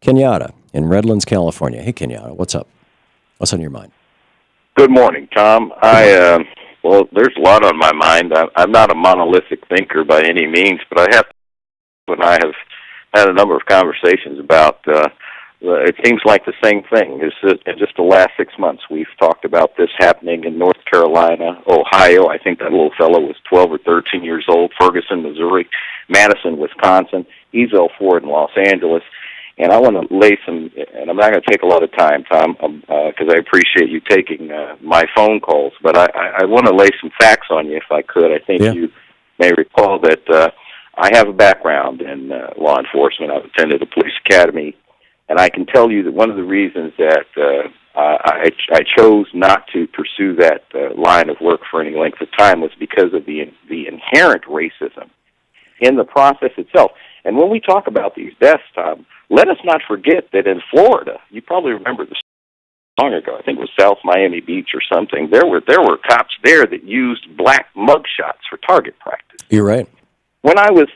Kenyatta in Redlands, California. Hey, Kenyatta, what's up? What's on your mind? Good morning, Tom. Well, there's a lot on my mind. I'm not a monolithic thinker by any means, but I have had a number of conversations about, it seems like the same thing. In just the last 6 months, we've talked about this happening in North Carolina, Ohio. I think that little fellow was 12 or 13 years old. Ferguson, Missouri. Madison, Wisconsin. Ezel Ford in Los Angeles. And I want to lay some, and I'm not going to take a lot of time, Tom, because I appreciate you taking my phone calls, but I want to lay some facts on you if I could. I think you may recall that I have a background in law enforcement. I've attended a police academy, and I can tell you that one of the reasons that I chose not to pursue that line of work for any length of time was because of the inherent racism in the process itself. And when we talk about these deaths, Tom, let us not forget that in Florida, you probably remember this long ago, I think it was South Miami Beach or something, there were cops there that used black mugshots for target practice. You're right. When I was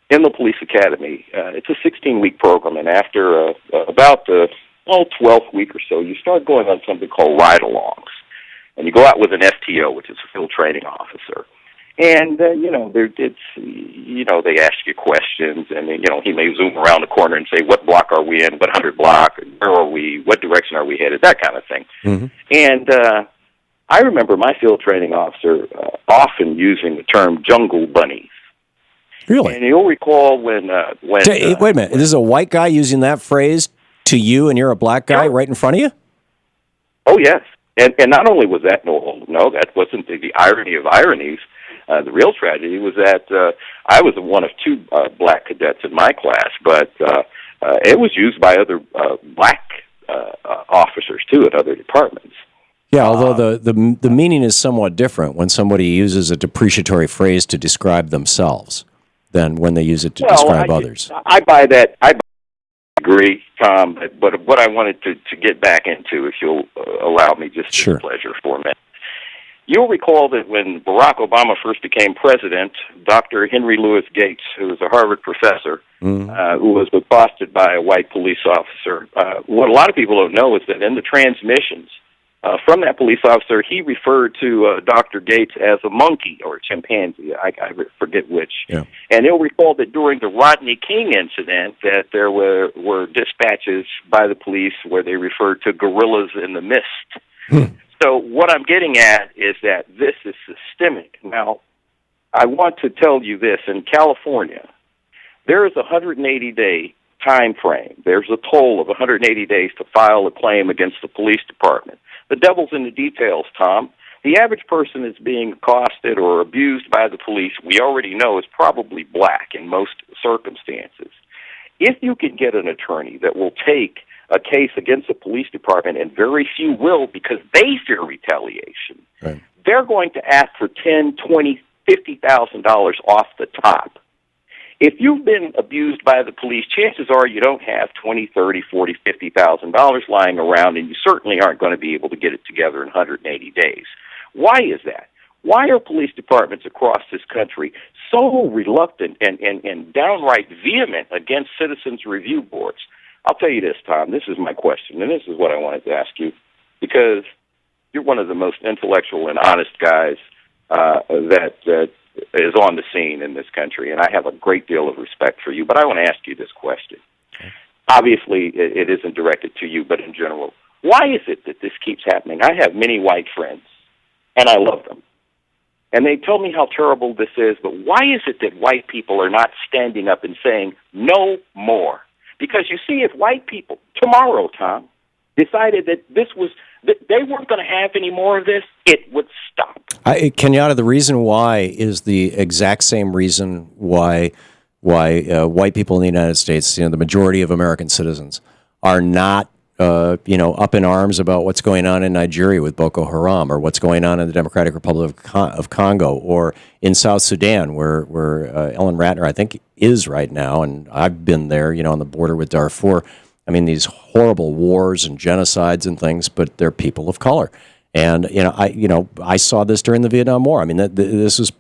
in the police academy, it's a 16-week program, and after about the 12th week or so, you start going on something called ride-alongs. And you go out with an FTO, which is a field training officer. And, they ask you questions, and, he may zoom around the corner and say, what block are we in, what 100 block, where are we, what direction are we headed, that kind of thing. Mm-hmm. And I remember my field training officer often using the term jungle bunnies. Really? And you'll recall when wait a minute, this is a white guy using that phrase to you, and you're a black guy right in front of you? Oh, yes. And not only was that, no, that wasn't the irony of ironies. The real tragedy was that I was one of two black cadets in my class, but it was used by other black officers, too, at other departments. Yeah, although the meaning is somewhat different when somebody uses a depreciatory phrase to describe themselves than when they use it to describe others. I buy that. I agree, Tom, but what I wanted to get back into, if you'll allow me just Sure. as a pleasure for a minute. You'll recall that when Barack Obama first became president, Dr. Henry Louis Gates, who was a Harvard professor, who was accosted by a white police officer, what a lot of people don't know is that in the transmissions from that police officer, he referred to Dr. Gates as a monkey or a chimpanzee. I forget which. Yeah. And you'll recall that during the Rodney King incident that there were dispatches by the police where they referred to gorillas in the mist. So what I'm getting at is that this is systemic. Now, I want to tell you this. In California, there is a 180-day time frame. There's a toll of 180 days to file a claim against the police department. The devil's in the details, Tom. The average person that's being accosted or abused by the police, we already know, is probably black in most circumstances. If you can get an attorney that will take a case against the police department, and very few will because they fear retaliation, right, they're going to ask for $10,000, $20,000, $50,000 off the top. If you've been abused by the police, chances are you don't have $20,000, $30,000, $40,000, $50,000 lying around, and you certainly aren't going to be able to get it together in 180 days. Why is that? Why are police departments across this country so reluctant and downright vehement against citizens' review boards? I'll tell you this, Tom. This is my question, and this is what I wanted to ask you, because you're one of the most intellectual and honest guys that is on the scene in this country, and I have a great deal of respect for you. But I want to ask you this question. Okay. Obviously, it isn't directed to you, but in general, why is it that this keeps happening? I have many white friends, and I love them. And they tell me how terrible this is, but why is it that white people are not standing up and saying, no more? Because you see, if white people tomorrow, Tom, decided that they weren't going to have any more of this, it would stop. Kenyatta, the reason why is the exact same reason why white people in the United States, the majority of American citizens, are not up in arms about what's going on in Nigeria with Boko Haram, or what's going on in the Democratic Republic of Congo, or in South Sudan, where Ellen Ratner, I think, is right now, and I've been there, on the border with Darfur. I mean, these horrible wars and genocides and things, but they're people of color. And I saw this during the Vietnam War. I mean, this is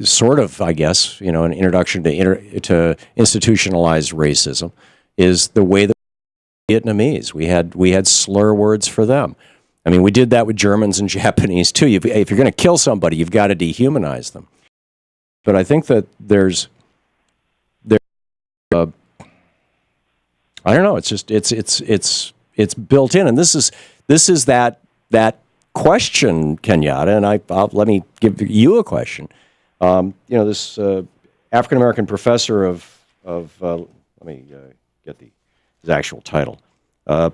sort of, I guess, an introduction to institutionalized racism. is the way that Vietnamese. We had slur words for them. I mean, we did that with Germans and Japanese too. If you're going to kill somebody, you've got to dehumanize them. But I think that there's I don't know. It's just it's built in, and this is that question, Kenyatta. And let me give you a question. This African American professor of let me get his actual title,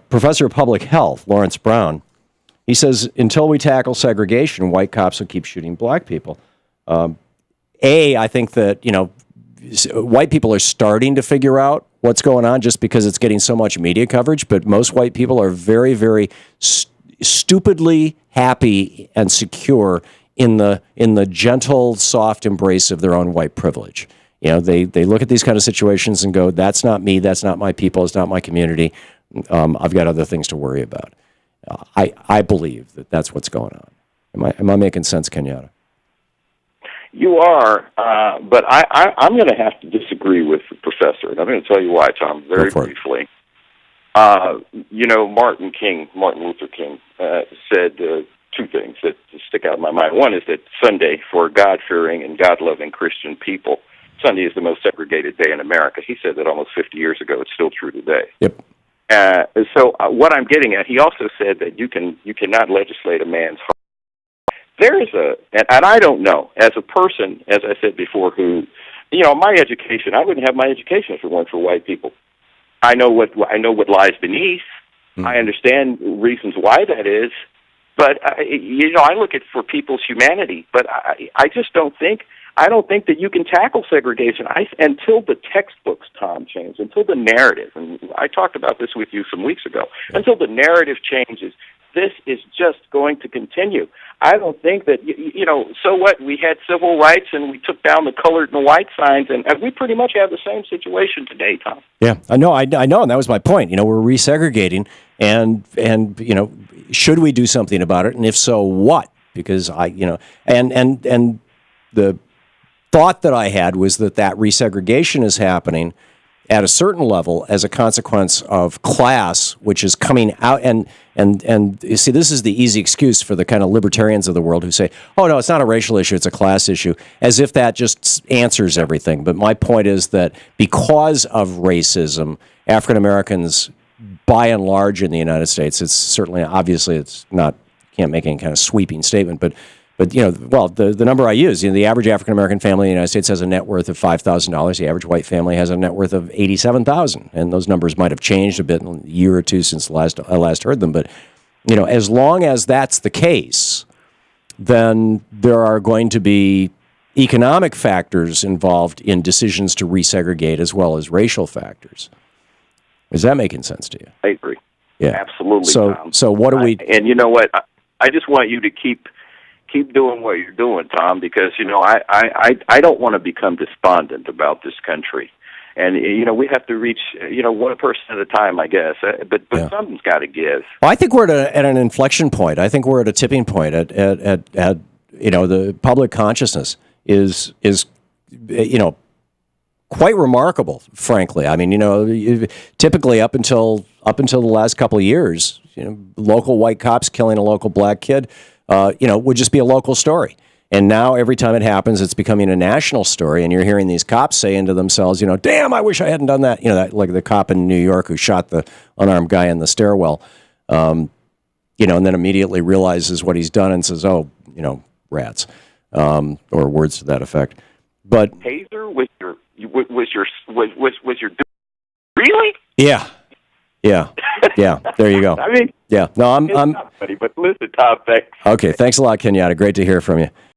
professor of public health, Lawrence Brown. He says, until we tackle segregation, white cops will keep shooting black people. I think that, white people are starting to figure out what's going on just because it's getting so much media coverage, but most white people are very, very stupidly happy and secure in the gentle, soft embrace of their own white privilege. They look at these kind of situations and go, that's not me, that's not my people, it's not my community. I've got other things to worry about. I believe that that's what's going on. Am I making sense, Kenyatta? You are, but I'm going to have to disagree with the professor, and I'm going to tell you why, Tom, very briefly. Martin Luther King, said two things that stick out in my mind. One is that Sunday, for God-fearing and God-loving Christian people, Sunday is the most segregated day in America. He said that almost 50 years ago. It's still true today. Yep. So what I'm getting at, he also said that you cannot legislate a man's heart. There is and I don't know, as a person, as I said before, who, my education, I wouldn't have my education if it weren't for white people. I know what lies beneath. Mm-hmm. I understand reasons why that is, but I look at for people's humanity. But I just don't think that you can tackle segregation until the textbooks, Tom, change, until the narrative. And I talked about this with you some weeks ago. Until the narrative changes, this is just going to continue. I don't think that, so what? We had civil rights and we took down the colored and white signs, and we pretty much have the same situation today, Tom. Yeah, I know, and that was my point. We're resegregating, and should we do something about it? And if so, what? Because and the thought that I had was that resegregation is happening at a certain level as a consequence of class, which is coming out. And you see, this is the easy excuse for the kind of libertarians of the world who say, oh, no, it's not a racial issue, it's a class issue, as if that just answers everything. But my point is that because of racism, African Americans, by and large in the United States, it's certainly, obviously, it's not, can't make any kind of sweeping statement, but the number I use, the average African-American family in the United States has a net worth of $5,000. The average white family has a net worth of $87,000. And those numbers might have changed a bit in a year or two since I last heard them. But, as long as that's the case, then there are going to be economic factors involved in decisions to resegregate as well as racial factors. Is that making sense to you? I agree. Yeah. Absolutely, Tom. So what do we... And you know what? I just want you to keep doing what you're doing, Tom, because, I don't want to become despondent about this country. And, we have to reach, one person at a time, I guess. But something's got to give. Well, I think we're at an inflection point. I think we're at a tipping point at the public consciousness is quite remarkable, frankly. I mean, typically up until the last couple of years, local white cops killing a local black kid, would just be a local story. And now every time it happens, it's becoming a national story. And you're hearing these cops saying to themselves, damn, I wish I hadn't done that. Like the cop in New York who shot the unarmed guy in the stairwell, and then immediately realizes what he's done and says, oh, rats, or words to that effect. But Taser was your really? Yeah. There you go. I mean, yeah. No, I'm not funny, but listen, Tom, thanks. Okay, thanks a lot, Kenyatta. Great to hear from you.